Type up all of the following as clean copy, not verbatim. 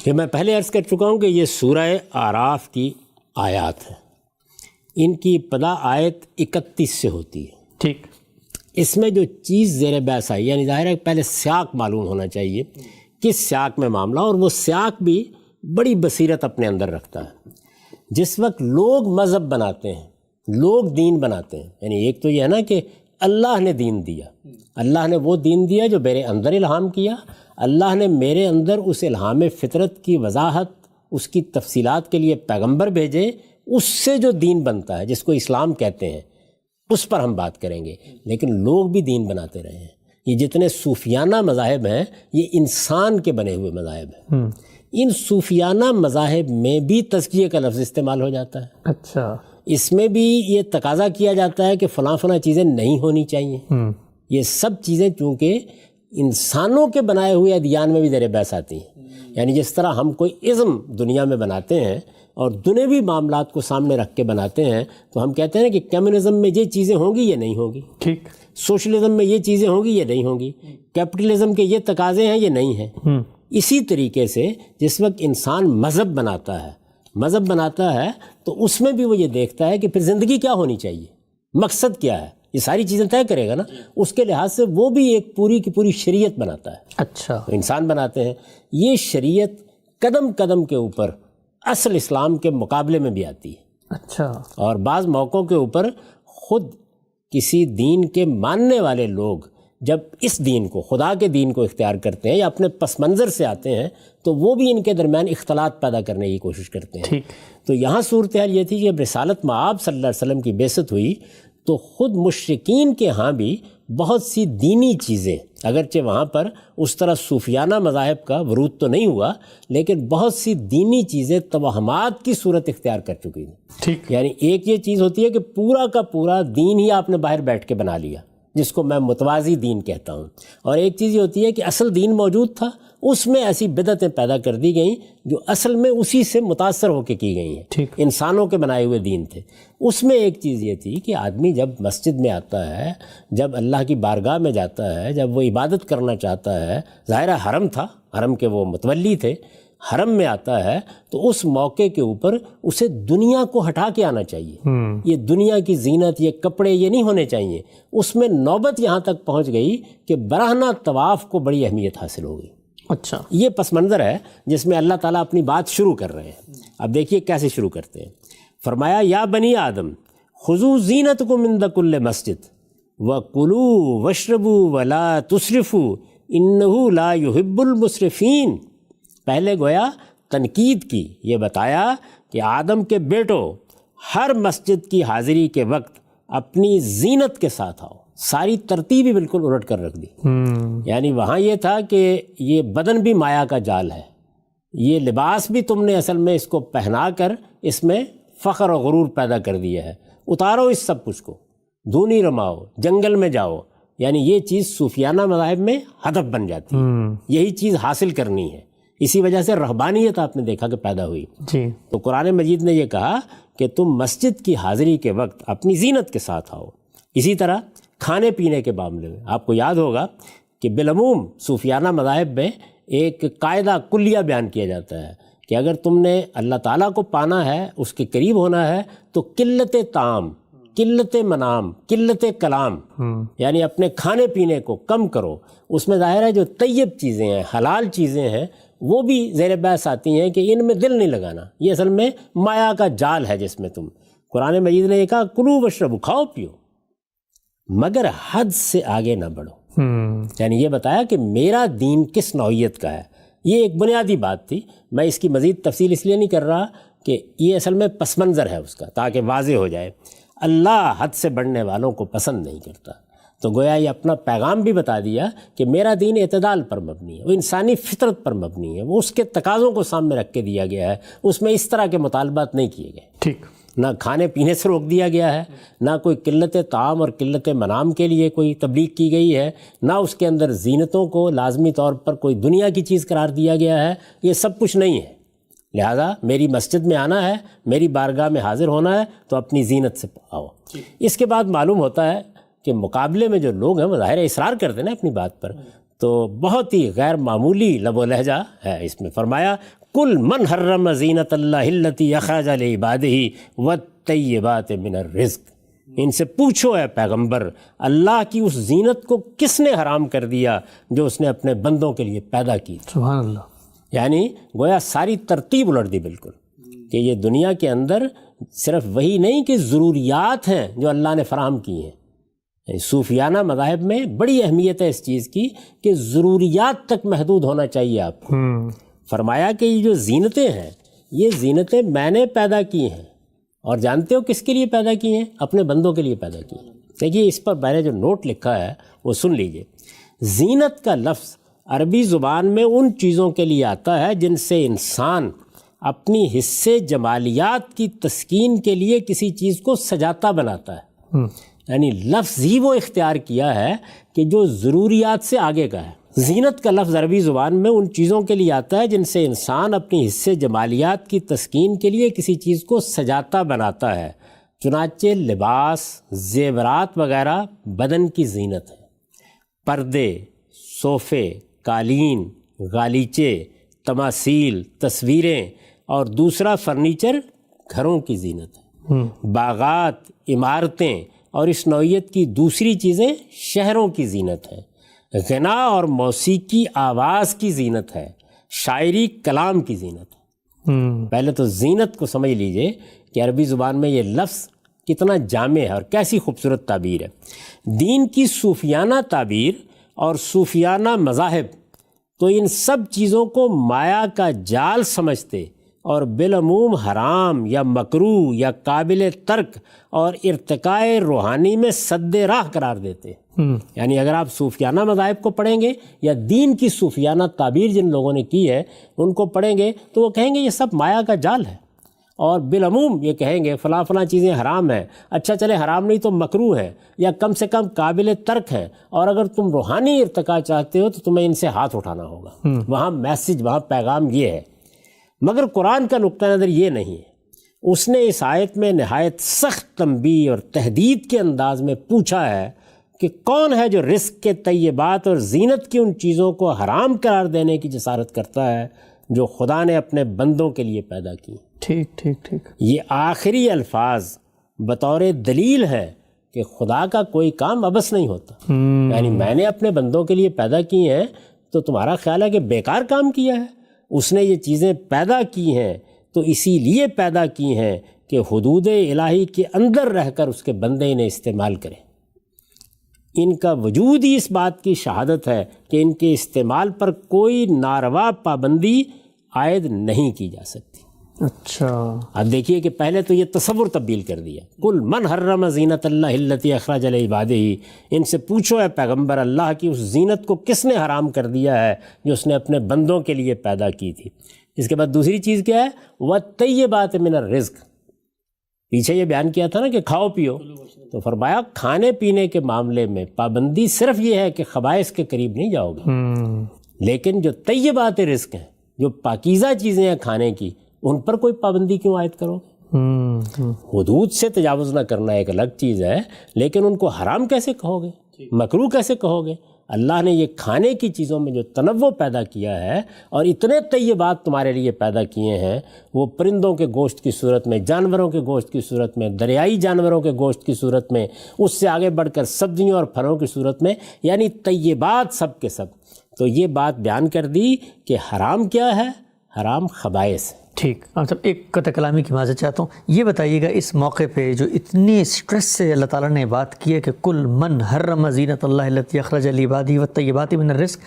کہ میں پہلے عرض کر چکا ہوں کہ یہ سورہ اعراف کی آیات ہیں، ان کی ابتدا آیت 31 سے ہوتی ہے۔ ٹھیک، اس میں جو چیز زیر بحث آئی، یعنی ظاہر ہے پہلے سیاق معلوم ہونا چاہیے، کس سیاق میں معاملہ، اور وہ سیاق بھی بڑی بصیرت اپنے اندر رکھتا ہے۔ جس وقت لوگ مذہب بناتے ہیں، لوگ دین بناتے ہیں، یعنی ایک تو یہ ہے نا کہ اللہ نے دین دیا، اللہ نے وہ دین دیا جو میرے اندر الہام کیا، اللہ نے میرے اندر اس الہام فطرت کی وضاحت، اس کی تفصیلات کے لیے پیغمبر بھیجے، اس سے جو دین بنتا ہے جس کو اسلام کہتے ہیں اس پر ہم بات کریں گے۔ لیکن لوگ بھی دین بناتے رہے ہیں۔ یہ جتنے صوفیانہ مذاہب ہیں یہ انسان کے بنے ہوئے مذاہب ہیں۔ ان صوفیانہ مذاہب میں بھی تزکیے کا لفظ استعمال ہو جاتا ہے۔ اچھا، اس میں بھی یہ تقاضا کیا جاتا ہے کہ فلاں فلاں چیزیں نہیں ہونی چاہیے۔ یہ سب چیزیں چونکہ انسانوں کے بنائے ہوئے ادیان میں بھی زیر بحث آتی ہیں، یعنی جس طرح ہم کوئی ازم دنیا میں بناتے ہیں اور دنیوی معاملات کو سامنے رکھ کے بناتے ہیں، تو ہم کہتے ہیں کہ کمیونزم میں یہ چیزیں ہوں گی، یہ نہیں ہوگی، ٹھیک، سوشلزم میں یہ چیزیں ہوں گی، یہ نہیں ہوں گی، کیپٹلزم کے یہ تقاضے ہیں، یہ نہیں ہیں۔ اسی طریقے سے جس وقت انسان مذہب بناتا ہے تو اس میں بھی وہ یہ دیکھتا ہے کہ پھر زندگی کیا ہونی چاہیے، مقصد کیا ہے، یہ ساری چیزیں طے کرے گا نا، اس کے لحاظ سے وہ بھی ایک پوری کی پوری شریعت بناتا ہے۔ اچھا، تو انسان بناتے ہیں، یہ شریعت قدم قدم کے اوپر اصل اسلام کے مقابلے میں بھی آتی ہے۔ اچھا، اور بعض موقعوں کے اوپر خود کسی دین کے ماننے والے لوگ جب اس دین کو، خدا کے دین کو اختیار کرتے ہیں یا اپنے پس منظر سے آتے ہیں تو وہ بھی ان کے درمیان اختلاط پیدا کرنے کی کوشش کرتے ہیں۔ ٹھیک، تو یہاں صورتحال یہ تھی کہ جب رسالت مآب صلی اللہ علیہ وسلم کی بعثت ہوئی تو خود مشرکین کے ہاں بھی بہت سی دینی چیزیں، اگرچہ وہاں پر اس طرح صوفیانہ مذاہب کا ورود تو نہیں ہوا، لیکن بہت سی دینی چیزیں توہمات کی صورت اختیار کر چکی ہیں۔ ٹھیک، یعنی ایک یہ چیز ہوتی ہے کہ پورا کا پورا دین ہی آپ نے باہر بیٹھ کے بنا لیا، جس کو میں متوازی دین کہتا ہوں، اور ایک چیز یہ ہوتی ہے کہ اصل دین موجود تھا، اس میں ایسی بدعتیں پیدا کر دی گئیں جو اصل میں اسی سے متاثر ہو کے کی گئی ہیں، ٹھیک، انسانوں کے بنائے ہوئے دین تھے۔ اس میں ایک چیز یہ تھی کہ آدمی جب مسجد میں آتا ہے، جب اللہ کی بارگاہ میں جاتا ہے، جب وہ عبادت کرنا چاہتا ہے، ظاہرہ حرم تھا، حرم کے وہ متولی تھے، حرم میں آتا ہے تو اس موقع کے اوپر اسے دنیا کو ہٹا کے آنا چاہیے۔ یہ دنیا کی زینت، یہ کپڑے، یہ نہیں ہونے چاہیے۔ اس میں نوبت یہاں تک پہنچ گئی کہ برہنہ طواف کو بڑی اہمیت حاصل ہو گئی۔ اچھا، یہ پس منظر ہے جس میں اللہ تعالیٰ اپنی بات شروع کر رہے ہیں۔ اب دیکھیے کیسے شروع کرتے ہیں۔ فرمایا یا بنی آدم خذوا زینتکم عند کل مسجد وکلوا واشربوا ولا تسرفوا انہ لا یحب المسرفین۔ پہلے گویا تنقید کی، یہ بتایا کہ آدم کے بیٹو ہر مسجد کی حاضری کے وقت اپنی زینت کے ساتھ آؤ۔ ساری ترتیب ہی بالکل الٹ کر رکھ دی۔ یعنی وہاں یہ تھا کہ یہ بدن بھی مایا کا جال ہے، یہ لباس بھی تم نے اصل میں اس کو پہنا کر اس میں فخر و غرور پیدا کر دیا ہے، اتارو اس سب کچھ کو، دھونی رماؤ، جنگل میں جاؤ۔ یعنی یہ چیز صوفیانہ مذاہب میں ہدف بن جاتی ہے، یہی چیز حاصل کرنی ہے۔ اسی وجہ سے رہبانیت آپ نے دیکھا کہ پیدا ہوئی۔ جی، تو قرآن مجید نے یہ کہا کہ تم مسجد کی حاضری کے وقت اپنی زینت کے ساتھ آؤ۔ اسی طرح کھانے پینے کے معاملے میں آپ کو یاد ہوگا کہ بالعموم صوفیانہ مذاہب میں ایک قاعدہ کلیہ بیان کیا جاتا ہے کہ اگر تم نے اللہ تعالیٰ کو پانا ہے، اس کے قریب ہونا ہے، تو قلت طعام، قلت منام، قلت کلام، یعنی اپنے کھانے پینے کو کم کرو۔ اس میں ظاہر ہے جو طیب چیزیں ہیں، حلال چیزیں ہیں، وہ بھی زیر بحث آتی ہیں کہ ان میں دل نہیں لگانا، یہ اصل میں مایا کا جال ہے جس میں تم۔ قرآن مجید نے یہ کہا کلو واشربوا، کھاؤ پیو، مگر حد سے آگے نہ بڑھو۔ یعنی یہ بتایا کہ میرا دین کس نوعیت کا ہے۔ یہ ایک بنیادی بات تھی، میں اس کی مزید تفصیل اس لیے نہیں کر رہا کہ یہ اصل میں پس منظر ہے اس کا، تاکہ واضح ہو جائے۔ اللہ حد سے بڑھنے والوں کو پسند نہیں کرتا۔ تو گویا یہ اپنا پیغام بھی بتا دیا کہ میرا دین اعتدال پر مبنی ہے، وہ انسانی فطرت پر مبنی ہے، وہ اس کے تقاضوں کو سامنے رکھ کے دیا گیا ہے، اس میں اس طرح کے مطالبات نہیں کیے گئے۔ ٹھیک، نہ کھانے پینے سے روک دیا گیا ہے، نہ کوئی قلت طعام اور قلت منام کے لیے کوئی تبلیغ کی گئی ہے، نہ اس کے اندر زینتوں کو لازمی طور پر کوئی دنیا کی چیز قرار دیا گیا ہے۔ یہ سب کچھ نہیں ہے۔ لہذا میری مسجد میں آنا ہے، میری بارگاہ میں حاضر ہونا ہے تو اپنی زینت سے آؤ۔ اس کے بعد معلوم ہوتا ہے کہ مقابلے میں جو لوگ ہیں وہ ظاہر اصرار کرتے ہیں نا اپنی بات پر، تو بہت ہی غیر معمولی لب و لہجہ ہے اس میں. فرمایا کل من حرم زینت اللہ التی اخرج لعبادہ والطیبات من الرزق. ان سے پوچھو اے پیغمبر اللہ کی اس زینت کو کس نے حرام کر دیا جو اس نے اپنے بندوں کے لیے پیدا کی. سبحان اللہ. یعنی گویا ساری ترتیب الٹ دی بالکل کہ یہ دنیا کے اندر صرف وہی نہیں کہ ضروریات ہیں جو اللہ نے فراہم کی ہیں. صوفیانہ مذاہب میں بڑی اہمیت ہے اس چیز کی کہ ضروریات تک محدود ہونا چاہیے آپ کو. فرمایا کہ یہ جو زینتیں ہیں یہ زینتیں میں نے پیدا کی ہیں اور جانتے ہو کس کے لیے پیدا کی ہیں؟ اپنے بندوں کے لیے پیدا کی ہیں. دیکھیے اس پر میں نے جو نوٹ لکھا ہے وہ سن لیجئے. زینت کا لفظ عربی زبان میں ان چیزوں کے لیے آتا ہے جن سے انسان اپنی حصے جمالیات کی تسکین کے لیے کسی چیز کو سجاتا بناتا ہے. یعنی لفظ ہی وہ اختیار کیا ہے کہ جو ضروریات سے آگے کا ہے. زینت کا لفظ عربی زبان میں ان چیزوں کے لیے آتا ہے جن سے انسان اپنی حصے جمالیات کی تسکین کے لیے کسی چیز کو سجاتا بناتا ہے. چنانچہ لباس، زیورات وغیرہ بدن کی زینت ہے. پردے، صوفے، قالین، غالیچے، تماثیل، تصویریں اور دوسرا فرنیچر گھروں کی زینت ہے. باغات، عمارتیں اور اس نوعیت کی دوسری چیزیں شہروں کی زینت ہے. غنا اور موسیقی آواز کی زینت ہے. شاعری کلام کی زینت ہے. پہلے تو زینت کو سمجھ لیجئے کہ عربی زبان میں یہ لفظ کتنا جامع ہے اور کیسی خوبصورت تعبیر ہے. دین کی صوفیانہ تعبیر اور صوفیانہ مذاہب تو ان سب چیزوں کو مایا کا جال سمجھتے اور بالعموم حرام یا مکروہ یا قابل ترک اور ارتقاء روحانی میں سد راہ قرار دیتے. یعنی اگر آپ صوفیانہ مذاہب کو پڑھیں گے یا دین کی صوفیانہ تعبیر جن لوگوں نے کی ہے ان کو پڑھیں گے تو وہ کہیں گے یہ سب مایا کا جال ہے اور بالعموم یہ کہیں گے فلاں فلاں چیزیں حرام ہیں. اچھا چلے حرام نہیں تو مکروہ ہیں یا کم سے کم قابل ترک ہیں اور اگر تم روحانی ارتقاء چاہتے ہو تو تمہیں ان سے ہاتھ اٹھانا ہوگا. وہاں میسج، وہاں پیغام یہ ہے. مگر قرآن کا نقطہ نظر یہ نہیں ہے. اس نے اس آیت میں نہایت سخت تنبیہ اور تہدید کے انداز میں پوچھا ہے کہ کون ہے جو رزق کے طیبات اور زینت کی ان چیزوں کو حرام قرار دینے کی جسارت کرتا ہے جو خدا نے اپنے بندوں کے لیے پیدا کی. ٹھیک. یہ آخری الفاظ بطور دلیل ہے کہ خدا کا کوئی کام عبث نہیں ہوتا. یعنی میں نے اپنے بندوں کے لیے پیدا کی ہیں تو تمہارا خیال ہے کہ بیکار کام کیا ہے؟ اس نے یہ چیزیں پیدا کی ہیں تو اسی لیے پیدا کی ہیں کہ حدود الہی کے اندر رہ کر اس کے بندے انہیں استعمال کریں. ان کا وجود ہی اس بات کی شہادت ہے کہ ان کے استعمال پر کوئی ناروا پابندی عائد نہیں کی جا سکتی. اچھا اب دیکھیے کہ پہلے تو یہ تصور تبدیل کر دیا. کل من حرم زینت اللہ التی اخرج لعبادہ. ان سے پوچھو اے پیغمبر اللہ کی اس زینت کو کس نے حرام کر دیا ہے جو اس نے اپنے بندوں کے لیے پیدا کی تھی. اس کے بعد دوسری چیز کیا ہے؟ والطیبات من الرزق. پیچھے یہ بیان کیا تھا نا کہ کھاؤ پیو، تو فرمایا کھانے پینے کے معاملے میں پابندی صرف یہ ہے کہ خبائث کے قریب نہیں جاؤ گے، لیکن جو طیبات رزق ہیں، جو پاکیزہ چیزیں ہیں کھانے کی، ان پر کوئی پابندی کیوں عائد کرو گے؟ حدود سے تجاوز نہ کرنا ایک الگ چیز ہے، لیکن ان کو حرام کیسے کہو گے، مکروہ کیسے کہو گے؟ اللہ نے یہ کھانے کی چیزوں میں جو تنوع پیدا کیا ہے اور اتنے طیبات تمہارے لیے پیدا کیے ہیں، وہ پرندوں کے گوشت کی صورت میں، جانوروں کے گوشت کی صورت میں، دریائی جانوروں کے گوشت کی صورت میں، اس سے آگے بڑھ کر سبزیوں اور پھلوں کی صورت میں، یعنی طیبات سب کے سب. تو یہ بات بیان کر دی کہ حرام کیا ہے؟ حرام خبائث. ٹھیک. صاحب ایک قطع کلامی کی معذرت چاہتا ہوں. یہ بتائیے گا اس موقع پہ جو اتنی سٹریس سے اللہ تعالیٰ نے بات کی ہے کہ کل من حرم زینت اللہ التی اخرج لعبادہ والطیبات من الرزق،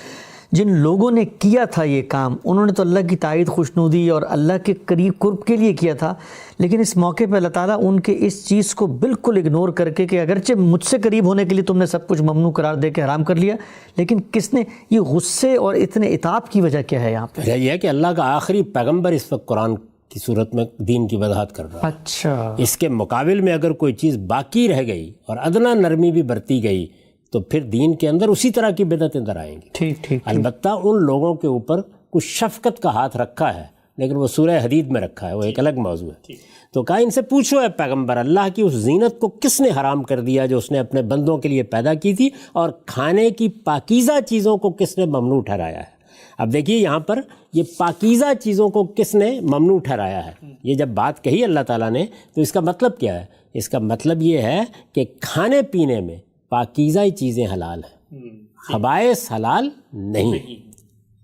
جن لوگوں نے کیا تھا یہ کام انہوں نے تو اللہ کی تائید، خوشنودی اور اللہ کے قریب قرب کے لیے کیا تھا، لیکن اس موقع پہ اللہ تعالیٰ ان کے اس چیز کو بالکل اگنور کر کے کہ اگرچہ مجھ سے قریب ہونے کے لیے تم نے سب کچھ ممنوع قرار دے کے حرام کر لیا، لیکن کس نے یہ غصے اور اتنے عتاب کی وجہ کیا ہے یہاں پہ؟ یہ ہے کہ اللہ کا آخری پیغمبر اس وقت قرآن کی صورت میں دین کی وضاحت کر رہا ہے. اچھا. اس کے مقابل میں اگر کوئی چیز باقی رہ گئی اور ادنا نرمی بھی برتی گئی تو پھر دین کے اندر اسی طرح کی بدعتیں اندر آئیں گی. ٹھیک. البتہ ان لوگوں کے اوپر کچھ شفقت کا ہاتھ رکھا ہے لیکن وہ سورہ حدید میں رکھا ہے، وہ ایک الگ موضوع ہے۔ تو کہا ان سے پوچھو اے پیغمبر، اللہ کی اس زینت کو کس نے حرام کر دیا جو اس نے اپنے بندوں کے لیے پیدا کی تھی، اور کھانے کی پاکیزہ چیزوں کو کس نے ممنوع ٹھہرایا ہے۔ اب دیکھیے یہاں پر یہ پاکیزہ چیزوں کو کس نے ممنوع ٹھہرایا ہے، یہ جب بات کہی اللہ تعالیٰ نے تو اس کا مطلب کیا ہے؟ اس کا مطلب یہ ہے کہ کھانے پینے میں پاکیزہ چیزیں حلال ہیں، خبائث حلال نہیں،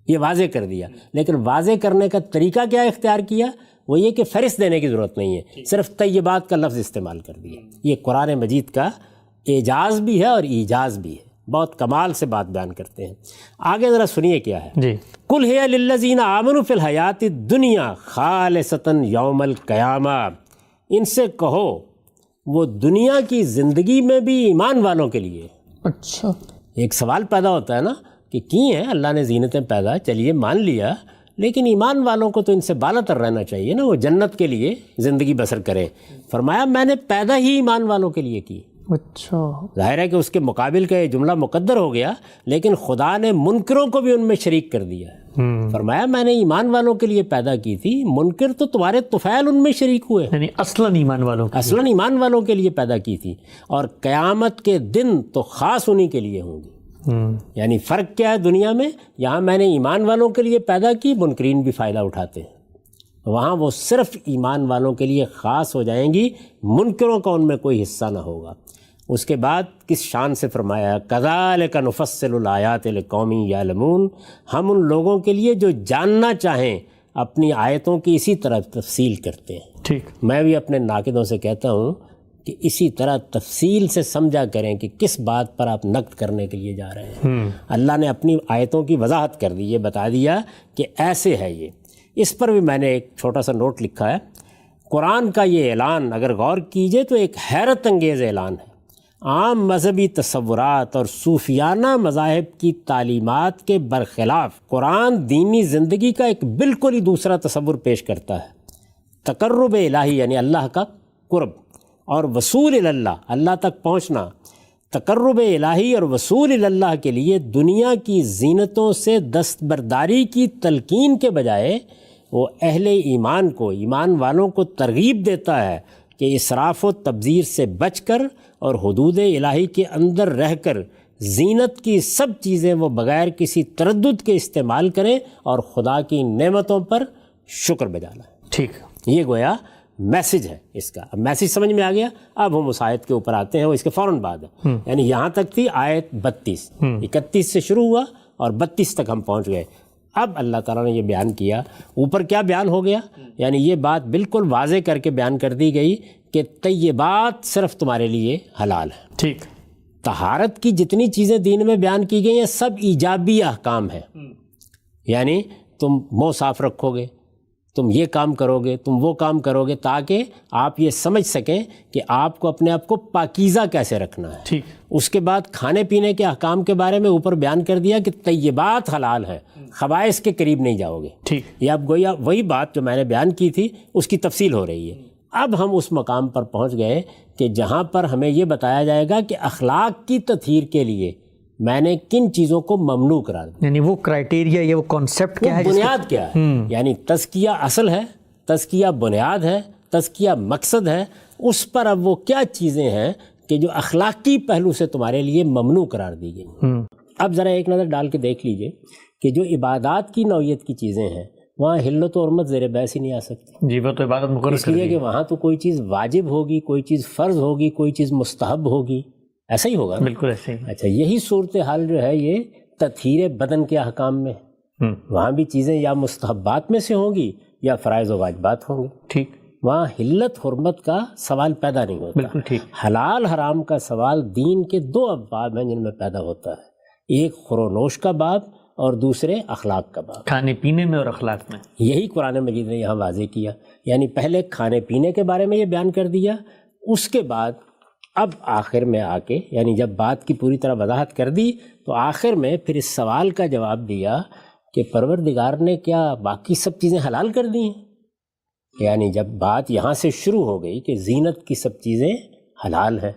یہ واضح کر دیا۔ لیکن واضح کرنے کا طریقہ کیا اختیار کیا؟ وہ یہ کہ فہرست دینے کی ضرورت نہیں ہے، صرف طیبات کا لفظ استعمال کر دیا۔ یہ قرآن مجید کا اعجاز بھی ہے اور ایجاز بھی ہے، بہت کمال سے بات بیان کرتے ہیں۔ آگے ذرا سنیے کیا ہے جی، قل ہی للذین آمنوا فی الحیات الدنیا خالصۃ یوم القیامہ، ان سے کہو وہ دنیا کی زندگی میں بھی ایمان والوں کے لیے۔ اچھا، ایک سوال پیدا ہوتا ہے نا کہ کی ہیں اللہ نے زینتیں پیدا، چلیے مان لیا، لیکن ایمان والوں کو تو ان سے بالا تر رہنا چاہیے نا، وہ جنت کے لیے زندگی بسر کرے۔ فرمایا میں نے پیدا ہی ایمان والوں کے لیے کی۔ اچھا، ظاہر ہے کہ اس کے مقابل کا یہ جملہ مقدر ہو گیا، لیکن خدا نے منکروں کو بھی ان میں شریک کر دیا ہے۔ فرمایا میں نے ایمان والوں کے لیے پیدا کی تھی، منکر تو تمہارے طفیل ان میں شریک ہوئے، یعنی اصلاً ایمان والوں کی، اصلاً ایمان والوں کے لیے پیدا کی تھی، اور قیامت کے دن تو خاص انہی کے لیے ہوں گی۔ یعنی فرق کیا ہے دنیا میں؟ یہاں میں نے ایمان والوں کے لیے پیدا کی، منکرین بھی فائدہ اٹھاتے ہیں، وہاں وہ صرف ایمان والوں کے لیے خاص ہو جائیں گی، منکروں کا ان میں کوئی حصہ نہ ہوگا۔ اس کے بعد کس شان سے فرمایا کذالک نفصل الآیات لقوم یعلمون، ہم ان لوگوں کے لیے جو جاننا چاہیں اپنی آیتوں کی اسی طرح تفصیل کرتے ہیں۔ ٹھیک، میں بھی اپنے ناقدوں سے کہتا ہوں کہ اسی طرح تفصیل سے سمجھا کریں کہ کس بات پر آپ نقد کرنے کے لیے جا رہے ہیں۔ اللہ نے اپنی آیتوں کی وضاحت کر دی، یہ بتا دیا کہ ایسے ہے یہ۔ اس پر بھی میں نے ایک چھوٹا سا نوٹ لکھا ہے، قرآن کا یہ اعلان اگر غور کیجئے تو ایک حیرت انگیز اعلان ہے۔ عام مذہبی تصورات اور صوفیانہ مذاہب کی تعلیمات کے برخلاف قرآن دینی زندگی کا ایک بالکل ہی دوسرا تصور پیش کرتا ہے۔ تقرب الہی یعنی اللہ کا قرب، اور وصول اللہ، اللہ تک پہنچنا۔ تقرب الہی اور وصول اللہ کے لیے دنیا کی زینتوں سے دستبرداری کی تلقین کے بجائے وہ اہل ایمان کو، ایمان والوں کو ترغیب دیتا ہے کہ اسراف و تبذیر سے بچ کر اور حدود الہی کے اندر رہ کر زینت کی سب چیزیں وہ بغیر کسی تردد کے استعمال کریں اور خدا کی نعمتوں پر شکر بجا لائیں۔ ٹھیک، یہ گویا میسج ہے اس کا۔ اب میسج سمجھ میں آ گیا، اب ہم اس آیت کے اوپر آتے ہیں، وہ اس کے فوراً بعد ہے، یعنی یہاں تک تھی آیت 32، 31 سے شروع ہوا اور 32 تک ہم پہنچ گئے۔ اب اللہ تعالیٰ نے یہ بیان کیا، اوپر کیا بیان ہو گیا؟ یعنی یہ بات بالکل واضح کر کے بیان کر دی گئی کہ طیبات صرف تمہارے لیے حلال ہے۔ ٹھیک، طہارت کی جتنی چیزیں دین میں بیان کی گئی ہیں سب ایجابی احکام ہیں، یعنی تم منہ صاف رکھو گے، تم یہ کام کرو گے، تم وہ کام کرو گے، تاکہ آپ یہ سمجھ سکیں کہ آپ کو اپنے آپ کو پاکیزہ کیسے رکھنا ہے۔ ٹھیک، اس کے بعد کھانے پینے کے احکام کے بارے میں اوپر بیان کر دیا کہ طیبات حلال ہیں، خبائث کے قریب نہیں جاؤ گے۔ ٹھیک، یہ اب گویا وہی بات جو میں نے بیان کی تھی اس کی تفصیل ہو رہی ہے۔ اب ہم اس مقام پر پہنچ گئے کہ جہاں پر ہمیں یہ بتایا جائے گا کہ اخلاق کی تطہیر کے لیے میں نے کن چیزوں کو ممنوع قرار دیا، یعنی وہ کرائٹیریا یا وہ کانسیپٹ کیا ہے، بنیاد کیا ہے۔ یعنی تزکیہ اصل ہے، تزکیہ بنیاد ہے، تزکیہ مقصد ہے، اس پر اب وہ کیا چیزیں ہیں کہ جو اخلاقی پہلو سے تمہارے لیے ممنوع قرار دی گئی۔ اب ذرا ایک نظر ڈال کے دیکھ لیجئے کہ جو عبادات کی نوعیت کی چیزیں ہیں وہاں حلت و حرمت زیر بحث ہی نہیں آ سکتی، جی وہ تو عبادت مقرر اس لیے کہ وہاں تو کوئی چیز واجب ہوگی، کوئی چیز فرض ہوگی، کوئی چیز مستحب ہوگی، ایسا ہی ہوگا۔ بالکل ایسے ہی۔ اچھا، یہی صورتحال جو ہے یہ تطہیر بدن کے احکام میں، وہاں بھی چیزیں یا مستحبات میں سے ہوں گی یا فرائض و واجبات ہوں گے۔ ٹھیک، وہاں حلت حرمت کا سوال پیدا نہیں ہوتا۔ بالکل ٹھیک۔ حلال حرام کا سوال دین کے دو ابواب ہیں جن میں پیدا ہوتا ہے، ایک خورونوش کا باب اور دوسرے اخلاق کا باب۔ کھانے پینے میں اور اخلاق میں، یہی قرآن مجید نے یہاں واضح کیا، یعنی پہلے کھانے پینے کے بارے میں یہ بیان کر دیا، اس کے بعد اب آخر میں آ کے یعنی جب بات کی پوری طرح وضاحت کر دی تو آخر میں پھر اس سوال کا جواب دیا کہ پروردگار نے کیا باقی سب چیزیں حلال کر دی ہیں؟ یعنی جب بات یہاں سے شروع ہو گئی کہ زینت کی سب چیزیں حلال ہیں،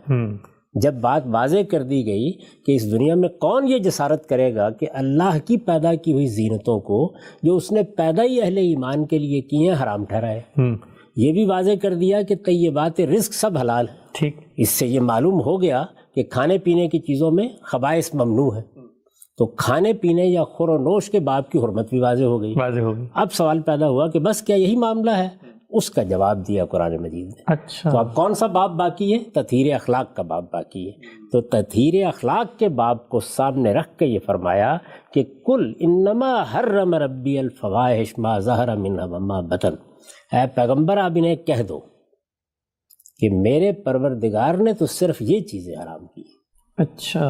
جب بات واضح کر دی گئی کہ اس دنیا میں کون یہ جسارت کرے گا کہ اللہ کی پیدا کی ہوئی زینتوں کو جو اس نے پیدا ہی اہل ایمان کے لیے کی ہیں حرام ٹھہرائے، یہ بھی واضح کر دیا کہ طیبات رزق سب حلال ہیں۔ ٹھیک، اس سے یہ معلوم ہو گیا کہ کھانے پینے کی چیزوں میں خبائث ممنوع ہے، تو کھانے پینے یا خور و نوش کے باب کی حرمت بھی واضح ہو گئی۔ اب سوال پیدا ہوا کہ بس کیا یہی معاملہ ہے؟ اس کا جواب دیا قرآن مجید نے۔ اچھا، تو اب کون سا باب باقی ہے؟ تطہیر اخلاق کا باب باقی ہے۔ تو تطہیر اخلاق کے باب کو سامنے رکھ کے یہ فرمایا کہ کل انما حرم ربی الفواحش ما ظہر منہا وما بطن، اے پیغمبر آپ انہیں کہہ دو کہ میرے پروردگار نے تو صرف یہ چیزیں حرام کی۔ اچھا،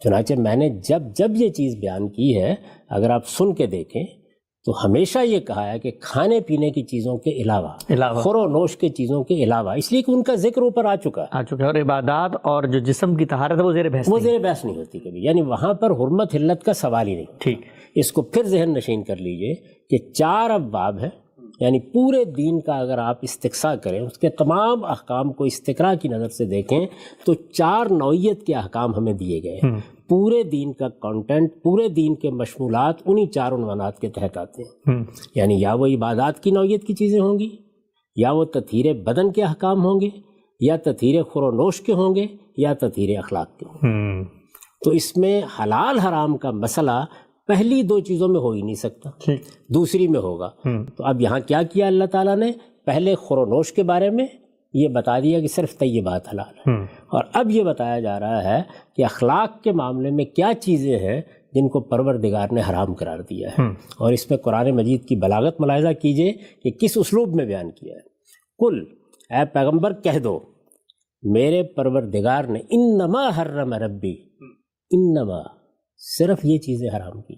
چنانچہ میں نے جب یہ چیز بیان کی ہے، اگر آپ سن کے دیکھیں تو ہمیشہ یہ کہا ہے کہ کھانے پینے کی چیزوں کے علاوہ خور و نوش کی چیزوں کے علاوہ، اس لیے کہ ان کا ذکر اوپر آ چکا ہے، اور عبادات اور جو جسم کی طہارت ہے وہ زیر بحث نہیں ہوتی کبھی، یعنی وہاں پر حرمت حلت کا سوال ہی نہیں۔ ٹھیک، اس کو پھر ذہن نشین کر لیجئے کہ 4 ابواب ہیں، یعنی پورے دین کا اگر آپ استقصاء کریں، اس کے تمام احکام کو استقراء کی نظر سے دیکھیں تو 4 نوعیت کے احکام ہمیں دیے گئے ہیں۔ پورے دین کا کانٹینٹ، پورے دین کے مشمولات انہی 4 عنوانات کے تحت آتے ہیں، یعنی یا وہ عبادات کی نوعیت کی چیزیں ہوں گی، یا وہ تطہیر بدن کے احکام ہوں گے، یا تطہیر خور و نوش کے ہوں گے، یا تطہیر اخلاق کے ہوں گے۔ تو اس میں حلال حرام کا مسئلہ پہلی 2 چیزوں میں ہو ہی نہیں سکتا، دوسری میں ہوگا۔ تو اب یہاں کیا کیا اللہ تعالیٰ نے؟ پہلے خور و نوش کے بارے میں یہ بتا دیا کہ صرف طیبات حلال ہیں، اور اب یہ بتایا جا رہا ہے کہ اخلاق کے معاملے میں کیا چیزیں ہیں جن کو پروردگار نے حرام قرار دیا ہے، اور اس میں قرآن مجید کی بلاغت ملاحظہ کیجئے کہ کس اسلوب میں بیان کیا ہے۔ کل، اے پیغمبر کہہ دو میرے پروردگار نے انما حرم ربی، انما صرف یہ چیزیں حرام کی،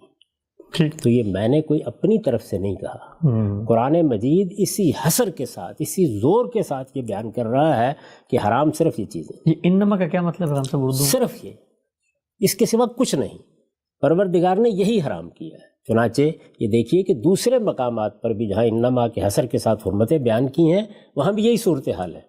تو یہ میں نے کوئی اپنی طرف سے نہیں کہا۔ قرآن مجید اسی حصر کے ساتھ، اسی زور کے ساتھ یہ بیان کر رہا ہے کہ حرام صرف یہ چیزیں۔ یہ انما کا کیا مطلب ہے؟ اردو صرف یہ، اس کے سوا کچھ نہیں، پروردگار نے یہی حرام کیا ہے۔ چنانچہ یہ دیکھیے کہ دوسرے مقامات پر بھی جہاں انما کے حصر کے ساتھ حرمتیں بیان کی ہیں وہاں بھی یہی صورتحال ہے،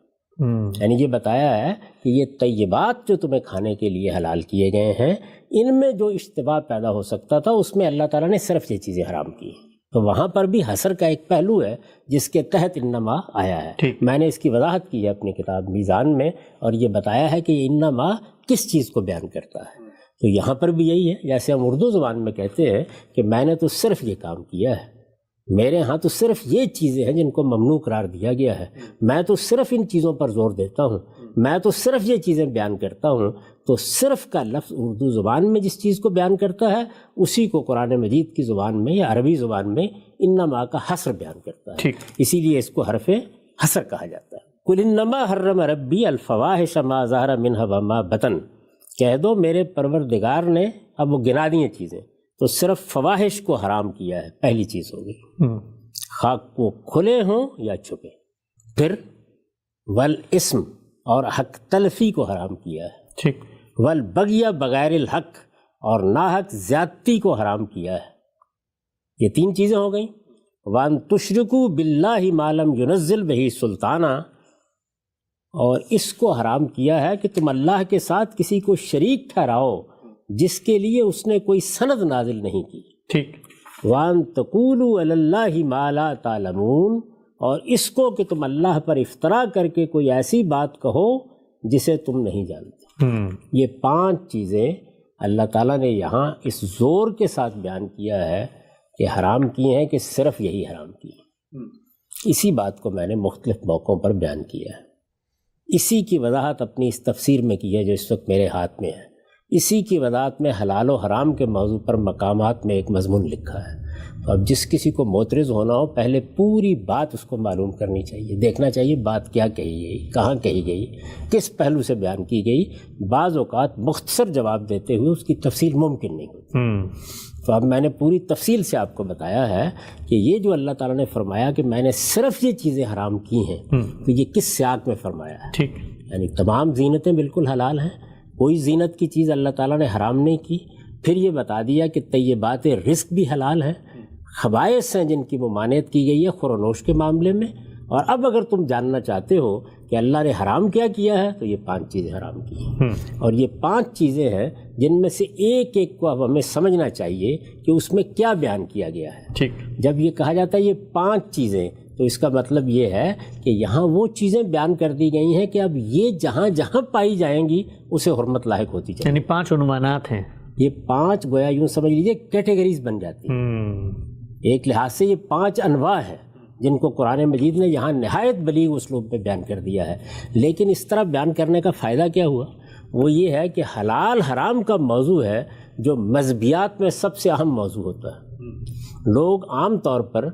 یعنی یہ بتایا ہے کہ یہ طیبات جو تمہیں کھانے کے لیے حلال کیے گئے ہیں، ان میں جو اشتباہ پیدا ہو سکتا تھا اس میں اللہ تعالیٰ نے صرف یہ چیزیں حرام کی۔ تو وہاں پر بھی حصر کا ایک پہلو ہے جس کے تحت انما آیا ہے۔ میں نے اس کی وضاحت کی ہے اپنی کتاب میزان میں، اور یہ بتایا ہے کہ یہ انما کس چیز کو بیان کرتا ہے۔ تو یہاں پر بھی یہی ہے، جیسے ہم اردو زبان میں کہتے ہیں کہ میں نے تو صرف یہ کام کیا ہے، میرے ہاں تو صرف یہ چیزیں ہیں جن کو ممنوع قرار دیا گیا ہے، میں تو صرف ان چیزوں پر زور دیتا ہوں، میں تو صرف یہ چیزیں بیان کرتا ہوں۔ تو صرف کا لفظ اردو زبان میں جس چیز کو بیان کرتا ہے اسی کو قرآن مجید کی زبان میں یا عربی زبان میں انما کا حصر بیان کرتا ہے، اسی لیے اس کو حرف حصر کہا جاتا ہے۔ قل انما حرم ربی الفواحش ما ظہر منہا وما بطن، کہہ دو میرے پروردگار نے، اب وہ گنا دی ہیں چیزیں، تو صرف فواحش کو حرام کیا ہے، پہلی چیز ہوگی، خاک کو کھلے ہوں یا چھپے۔ پھر والاسم، اور حق تلفی کو حرام کیا ہے، والبغی بغیر الحق، اور ناحق زیادتی کو حرام کیا ہے۔ یہ 3 چیزیں ہو گئیں۔ وان تشرکوا باللہ ما لم ینزل بہ سلطانہ، اور اس کو حرام کیا ہے کہ تم اللہ کے ساتھ کسی کو شریک ٹھہراؤ جس کے لیے اس نے کوئی سند نازل نہیں کی۔ وان تقولوا علی اللہ ما لا تعلمون، اور اس کو کہ تم اللہ پر افطرا کر کے کوئی ایسی بات کہو جسے تم نہیں جانتے۔ یہ 5 چیزیں اللہ تعالیٰ نے یہاں اس زور کے ساتھ بیان کیا ہے کہ حرام کی ہیں، کہ صرف یہی حرام کی ہے۔ اسی بات کو میں نے مختلف موقعوں پر بیان کیا ہے، اسی کی وضاحت اپنی اس تفسیر میں کی ہے جو اس وقت میرے ہاتھ میں ہے، اسی کی وضاحت میں حلال و حرام کے موضوع پر مقامات میں ایک مضمون لکھا ہے۔ تو اب جس کسی کو معترض ہونا ہو پہلے پوری بات اس کو معلوم کرنی چاہیے، دیکھنا چاہیے بات کیا کہی گئی، کہاں کہی گئی، کس پہلو سے بیان کی گئی۔ بعض اوقات مختصر جواب دیتے ہوئے اس کی تفصیل ممکن نہیں ہوتی۔ تو اب میں نے پوری تفصیل سے آپ کو بتایا ہے کہ یہ جو اللہ تعالیٰ نے فرمایا کہ میں نے صرف یہ چیزیں حرام کی ہیں، تو یہ کس سیاق میں فرمایا ہے؟ یعنی تمام زینتیں بالکل حلال ہیں، کوئی زینت کی چیز اللہ تعالیٰ نے حرام نہیں کی۔ پھر یہ بتا دیا کہ طیبات رزق بھی حلال ہیں، خبائث ہیں جن کی ممانعت کی گئی ہے خور و نوش کے معاملے میں، اور اب اگر تم جاننا چاہتے ہو کہ اللہ نے حرام کیا کیا ہے تو یہ 5 چیزیں حرام کی ہیں، اور یہ 5 چیزیں ہیں جن میں سے ایک ایک کو اب ہمیں سمجھنا چاہیے کہ اس میں کیا بیان کیا گیا ہے۔ ٹھیک، جب یہ کہا جاتا ہے یہ 5 چیزیں تو اس کا مطلب یہ ہے کہ یہاں وہ چیزیں بیان کر دی گئی ہیں کہ اب یہ جہاں جہاں پائی جائیں گی اسے حرمت لاحق ہوتی جائے، یعنی 5 عنوانات ہیں۔ یہ 5 گویا یوں سمجھ لیجئے کیٹیگریز بن جاتی ہیں۔ ایک لحاظ سے یہ 5 انواع ہیں جن کو قرآن مجید نے یہاں نہایت بلیغ اسلوب میں بیان کر دیا ہے، لیکن اس طرح بیان کرنے کا فائدہ کیا ہوا؟ وہ یہ ہے کہ حلال حرام کا موضوع ہے جو مذہبیات میں سب سے اہم موضوع ہوتا ہے۔ لوگ عام طور پر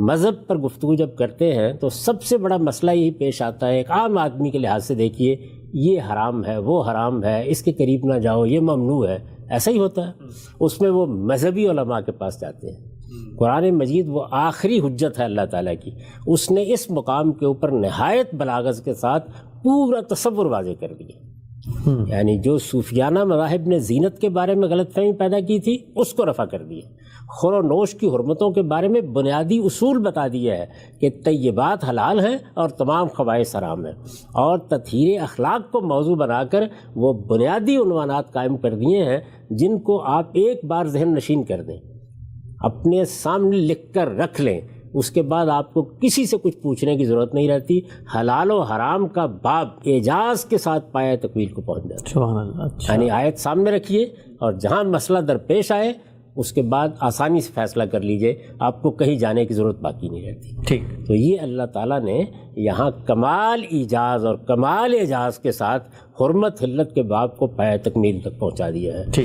مذہب پر گفتگو جب کرتے ہیں تو سب سے بڑا مسئلہ یہی پیش آتا ہے، ایک عام آدمی کے لحاظ سے دیکھیے یہ حرام ہے، وہ حرام ہے، اس کے قریب نہ جاؤ، یہ ممنوع ہے، ایسا ہی ہوتا ہے۔ اس میں وہ مذہبی علماء کے پاس جاتے ہیں۔ قرآن مجید وہ آخری حجت ہے اللہ تعالیٰ کی، اس نے اس مقام کے اوپر نہایت بلاغت کے ساتھ پورا تصور واضح کر دیا، یعنی جو صوفیانہ مذاہب نے زینت کے بارے میں غلط فہمی پیدا کی تھی اس کو رفع کر دیا، خور و نوش کی حرمتوں کے بارے میں بنیادی اصول بتا دیا ہے کہ طیبات حلال ہیں اور تمام خبائث حرام ہیں، اور تطہیر اخلاق کو موضوع بنا کر وہ بنیادی عنوانات قائم کر دیے ہیں جن کو آپ ایک بار ذہن نشین کر دیں، اپنے سامنے لکھ کر رکھ لیں، اس کے بعد آپ کو کسی سے کچھ پوچھنے کی ضرورت نہیں رہتی۔ حلال و حرام کا باب اعجاز کے ساتھ پایہ تکمیل کو پہنچ جاتا ہے۔ سبحان اللہ۔ اچھا، یعنی آیت سامنے رکھیے اور جہاں مسئلہ درپیش آئے اس کے بعد آسانی سے فیصلہ کر لیجئے، آپ کو کہیں جانے کی ضرورت باقی نہیں رہتی۔ ٹھیک، تو یہ اللہ تعالیٰ نے یہاں کمال ایجاز اور کمال اعجاز کے ساتھ حرمت حلت کے باب کو پایہ تکمیل تک پہنچا دیا ہے۔ ٹھیک۔